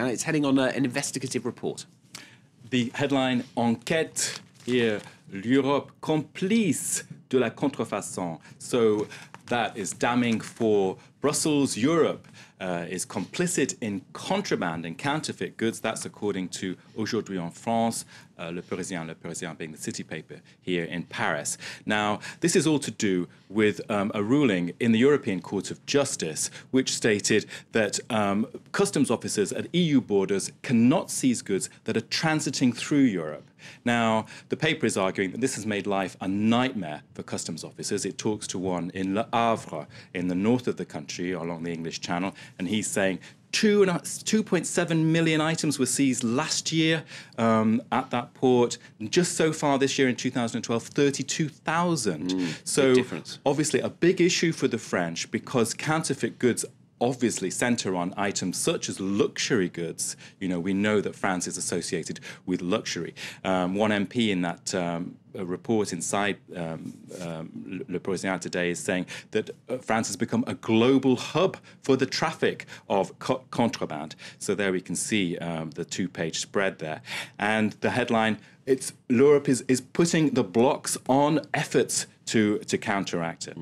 It's heading on an investigative report. The headline, Enquête here, l'Europe complice de la contrefaçon. So that is damning for Brussels. Europe is complicit in contraband and counterfeit goods. That's according to Aujourd'hui en France, Le Parisien being the city paper here in Paris. Now, this is all to do with a ruling in the European Court of Justice, which stated that customs officers at EU borders cannot seize goods that are transiting through Europe. Now, the paper is arguing that this has made life a nightmare for customs officers. It talks to one in Le Havre, in the north of the country, along the English Channel, and he's saying 2.7 million items were seized last year at that port. And just so far this year in 2012, 32,000. So obviously a big issue for the French, because counterfeit goods obviously centre on items such as luxury goods. You know, we know that France is associated with luxury. One MP in that report inside Le Parisien today is saying that France has become a global hub for the traffic of contraband. So there we can see the two-page spread there. And the headline, it's Europe is putting the blocks on efforts to counteract it.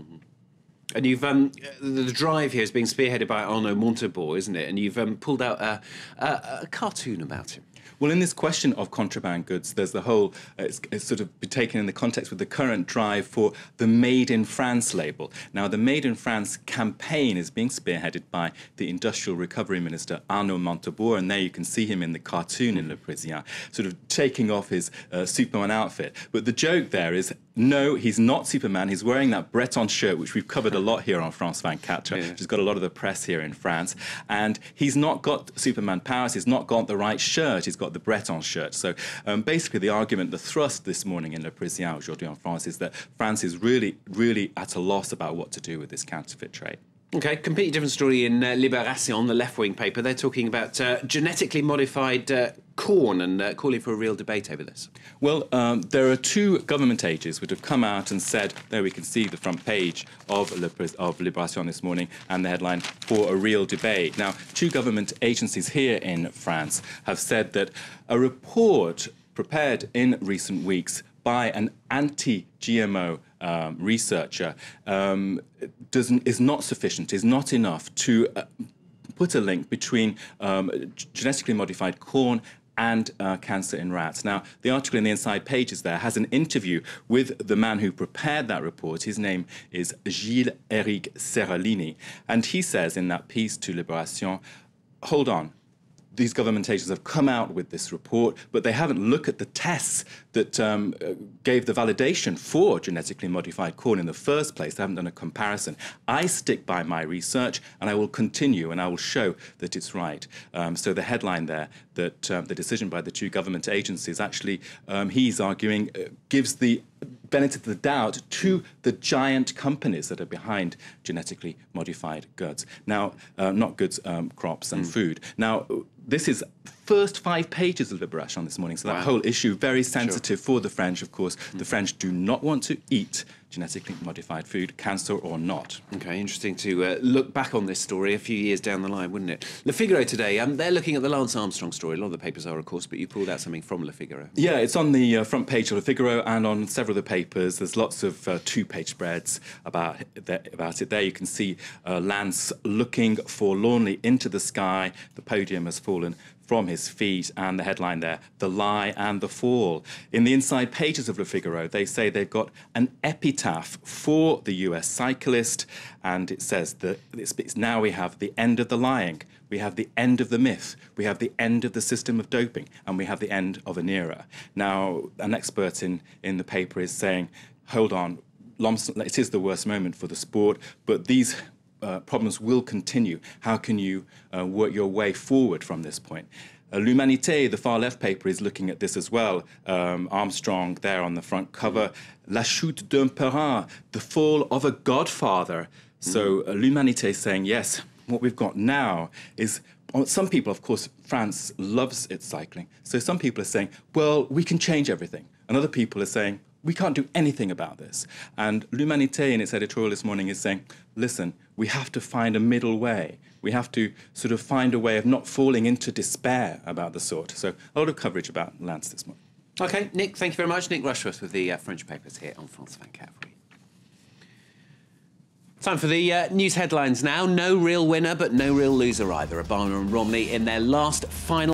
And you've the drive here is being spearheaded by Arnaud Montebourg, isn't it? And you've pulled out a cartoon about him. Well, in this question of contraband goods, there's the whole, it's sort of been taken in the context with the current drive for the Made in France label. Now, the Made in France campaign is being spearheaded by the Industrial Recovery Minister, Arnaud Montebourg, and there you can see him in the cartoon in Le Parisien, sort of taking off his Superman outfit. But the joke there is, no, he's not Superman. He's wearing that Breton shirt, which we've covered a lot here on France 24, which has got a lot of the press here in France. And he's not got Superman powers. He's not got the right shirt. He's got the Breton shirt. So basically the argument, the thrust this morning in Le Parisien, Aujourd'hui en France, is that France is really, really at a loss about what to do with this counterfeit trade. OK, completely different story in Libération, the left-wing paper. They're talking about genetically modified corn and calling for a real debate over this. Well, there are two government agencies which have come out and said, there we can see the front page of Libération this morning and the headline, for a real debate. Now, two government agencies here in France have said that a report prepared in recent weeks by an anti-GMO researcher is not sufficient, is not enough to put a link between genetically modified corn and cancer in rats. Now, the article in the inside pages there has an interview with the man who prepared that report. His name is Gilles-Éric Serralini. And he says in that piece to Libération, hold on, these government agencies have come out with this report, but they haven't looked at the tests that gave the validation for genetically modified corn in the first place. They haven't done a comparison. I stick by my research, and I will continue, and I will show that it's right. So the headline there, that the decision by the two government agencies, actually, he's arguing, gives the benefit of the doubt to the giant companies that are behind genetically modified goods. Now, not goods, crops and food. Now, this is first 5 pages of Libération this morning, so that whole issue, very sensitive for the French, of course. The French do not want to eat genetically modified food, cancer or not. OK, interesting to look back on this story a few years down the line, wouldn't it? Le Figaro today, they're looking at the Lance Armstrong story. A lot of the papers are, of course, but you pulled out something from Le Figaro. Yeah, it's on the front page of Le Figaro and on several of the papers. There's lots of two-page spreads about it. There you can see Lance looking forlornly into the sky. The podium has fallen from his feet, and the headline there, The Lie and the Fall. In the inside pages of Le Figaro, they say they've got an epitaph for the US cyclist, and it says that now we have the end of the lying, we have the end of the myth, we have the end of the system of doping, and we have the end of an era. Now, an expert in the paper is saying, hold on, it is the worst moment for the sport, but these problems will continue. How can you work your way forward from this point? L'Humanité, the far-left paper, is looking at this as well. Armstrong there on the front cover. La chute d'un parent, the fall of a godfather. So L'Humanité is saying, yes, what we've got now is, some people, of course, France loves its cycling. So some people are saying, well, we can change everything. And other people are saying, we can't do anything about this. And L'Humanité, in its editorial this morning, is saying, listen, we have to find a middle way. We have to sort of find a way of not falling into despair about the sort. So a lot of coverage about Lance this month. OK, Nick, thank you very much. Nick Rushworth with the French papers here on France 24. Time for the news headlines now. No real winner, but no real loser either. Obama and Romney in their last final